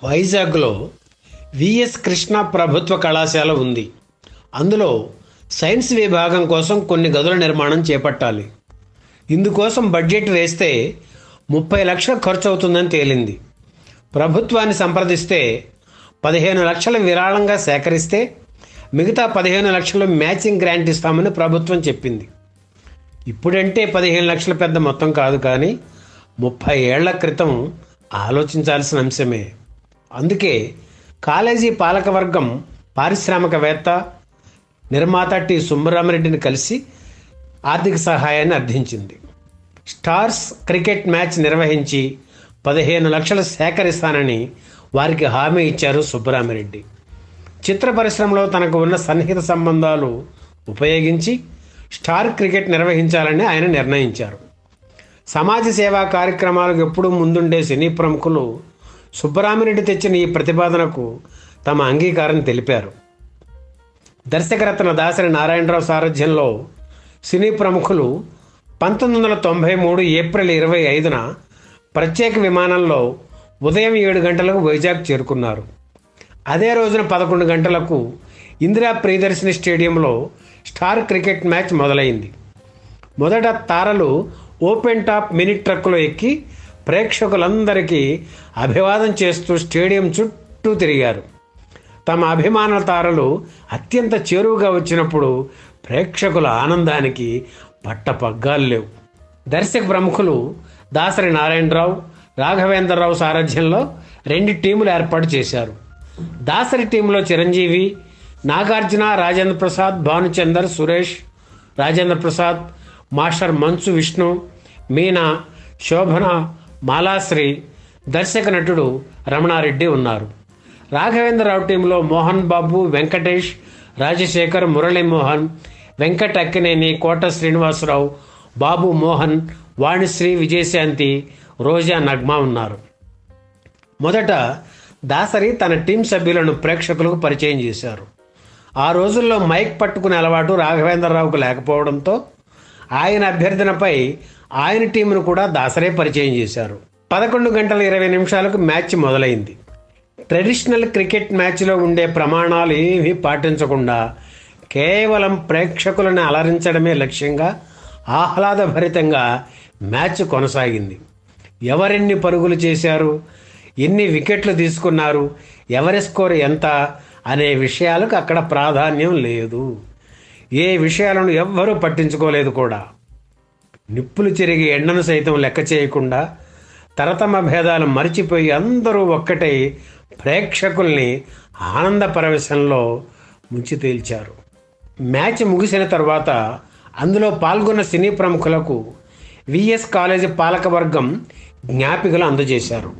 వైజాగ్లో విఎస్ కృష్ణ ప్రభుత్వ కళాశాల ఉంది. అందులో సైన్స్ విభాగం కోసం కొన్ని గదుల నిర్మాణం చేపట్టాలి. ఇందుకోసం బడ్జెట్ వేస్తే 30 లక్షలు ఖర్చు అవుతుందని తేలింది. ప్రభుత్వాన్ని సంప్రదిస్తే 15 లక్షల విరాళంగా సేకరిస్తే మిగతా 15 లక్షలు మ్యాచింగ్ గ్రాంట్ ఇస్తామని ప్రభుత్వం చెప్పింది. ఇప్పుడంటే 15 లక్షల పెద్ద మొత్తం కాదు, కానీ 30 ఏళ్ల క్రితం ఆలోచించాల్సిన అంశమే. అందుకే కాలేజీ పాలకవర్గం పారిశ్రామికవేత్త, నిర్మాత టి సుబ్బరామిరెడ్డిని కలిసి ఆర్థిక సహాయాన్ని అర్థించింది. స్టార్స్ క్రికెట్ మ్యాచ్ నిర్వహించి 15 లక్షలు సేకరిస్తానని వారికి హామీ ఇచ్చారు సుబ్బరామిరెడ్డి. చిత్ర పరిశ్రమలో తనకు ఉన్న సన్నిహిత సంబంధాలు ఉపయోగించి స్టార్ క్రికెట్ నిర్వహించాలని ఆయన నిర్ణయించారు. సమాజ సేవా కార్యక్రమాలకు ఎప్పుడూ ముందుండే సినీ ప్రముఖులు సుబ్బరామిరెడ్డి తెచ్చిన ఈ ప్రతిపాదనకు తమ అంగీకారం తెలిపారు. దర్శకరత్న దాసరి నారాయణరావు సారథ్యంలో సినీ ప్రముఖులు 1993 ఏప్రిల్ 25న ప్రత్యేక విమానంలో ఉదయం 7 గంటలకు వైజాగ్ చేరుకున్నారు. అదే రోజున 11 గంటలకు ఇందిరా ప్రియదర్శిని స్టేడియంలో స్టార్ క్రికెట్ మ్యాచ్ మొదలైంది. మొదట తారలు ఓపెన్ టాప్ మినీ ట్రక్కులో ఎక్కి ప్రేక్షకులందరికీ అభివాదం చేస్తూ స్టేడియం చుట్టూ తిరిగారు. తమ అభిమాన తారలు అత్యంత చేరువుగా వచ్చినప్పుడు ప్రేక్షకుల ఆనందానికి పట్టపగ్గాలు లేవు. దర్శక ప్రముఖులు దాసరి నారాయణరావు, రాఘవేంద్రరావు సారథ్యంలో 2 టీములు ఏర్పాటు చేశారు. దాసరి టీంలో చిరంజీవి, నాగార్జున, రాజేంద్ర ప్రసాద్, భానుచందర్, సురేష్, రాజేంద్ర ప్రసాద్, మాస్టర్ మంచు విష్ణు, మీనా, శోభన, మాలాశ్రీ, దర్శక నటుడు రమణారెడ్డి ఉన్నారు. రాఘవేంద్రరావు టీంలో మోహన్ బాబు, వెంకటేష్, రాజశేఖర్, మురళీమోహన్, వెంకట అక్కినేని, కోట శ్రీనివాసరావు, బాబు మోహన్, వాణిశ్రీ, విజయశాంతి, రోజా, నగ్మా ఉన్నారు. మొదట దాసరి తన టీం సభ్యులను ప్రేక్షకులకు పరిచయం చేశారు. ఆ రోజుల్లో మైక్ పట్టుకునే అలవాటు రాఘవేంద్రరావుకు లేకపోవడంతో ఆయన అభ్యర్థనపై ఆయన టీంను కూడా దాసరే పరిచయం చేశారు. 11 గంటల 20 నిమిషాలకు మ్యాచ్ మొదలైంది. ట్రెడిషనల్ క్రికెట్ మ్యాచ్లో ఉండే ప్రమాణాలు ఏమీ పాటించకుండా కేవలం ప్రేక్షకులను అలరించడమే లక్ష్యంగా ఆహ్లాదభరితంగా మ్యాచ్ కొనసాగింది. ఎవరెన్ని పరుగులు చేశారు, ఎన్ని వికెట్లు తీసుకున్నారు, ఎవరి స్కోర్ ఎంత అనే విషయాలకు అక్కడ ప్రాధాన్యం లేదు. ఏ విషయాలను ఎవ్వరూ పట్టించుకోలేదు కూడా. నిప్పులు చెరిగి ఎండను సైతం లెక్క చేయకుండా తరతమ భేదాలు మరిచిపోయి అందరూ ఒక్కటై ప్రేక్షకుల్ని ఆనంద పరవశంలో ముంచి తేల్చారు. మ్యాచ్ ముగిసిన తర్వాత అందులో పాల్గొన్న సినీ ప్రముఖులకు విఎస్ కాలేజీ పాలకవర్గం జ్ఞాపికలు అందజేశారు.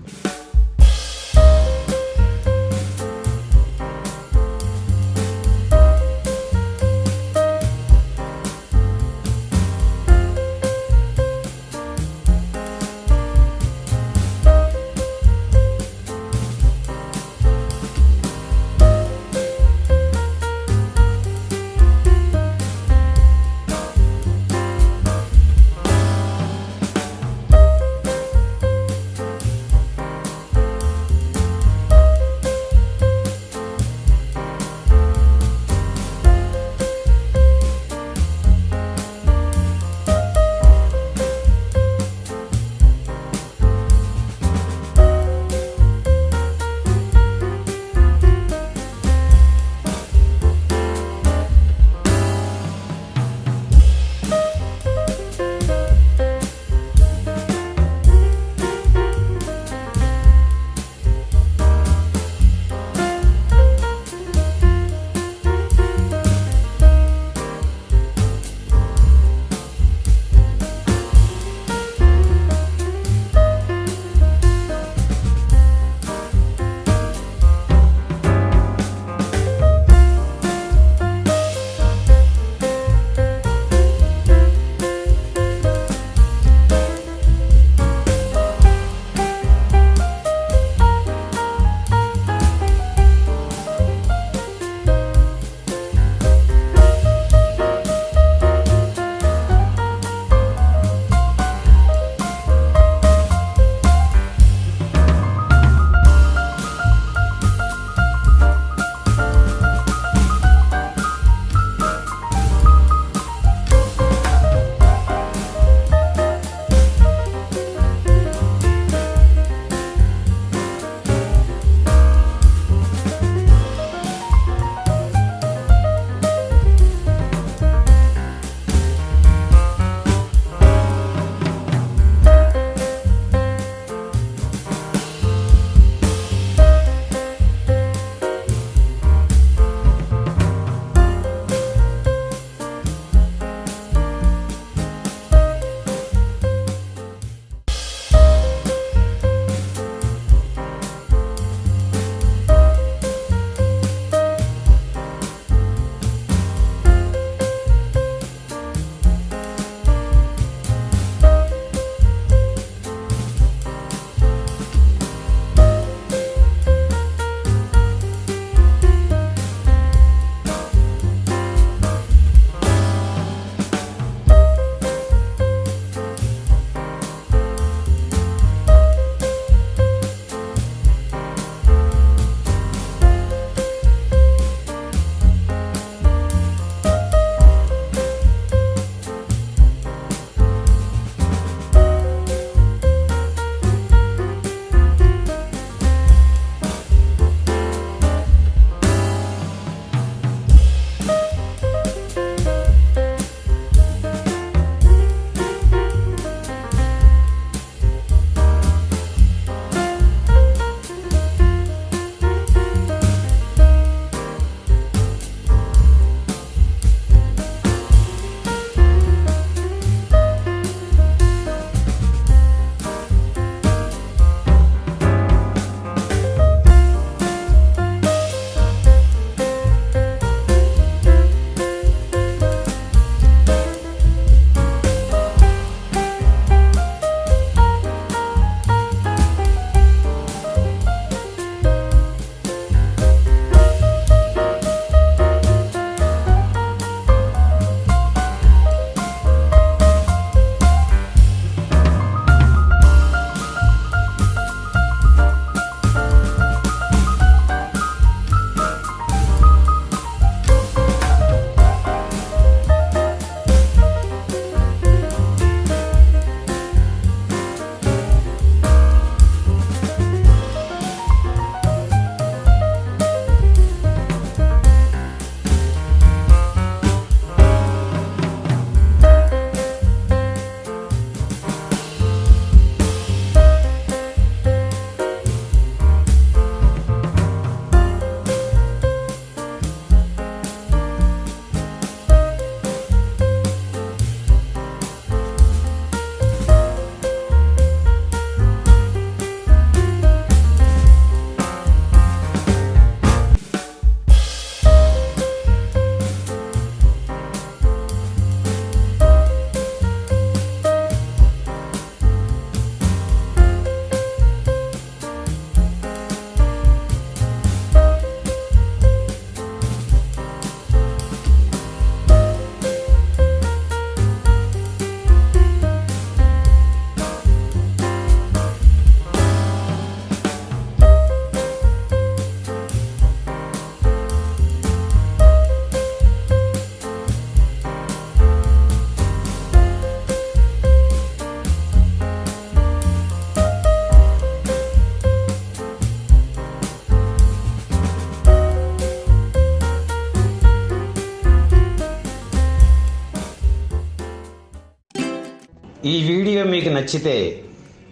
ఈ వీడియో మీకు నచ్చితే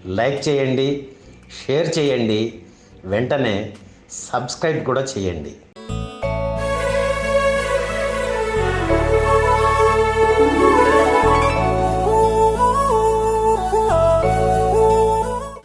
లైక్ చేయండి, షేర్ చేయండి, వెంటనే సబ్స్క్రైబ్ కూడా చేయండి.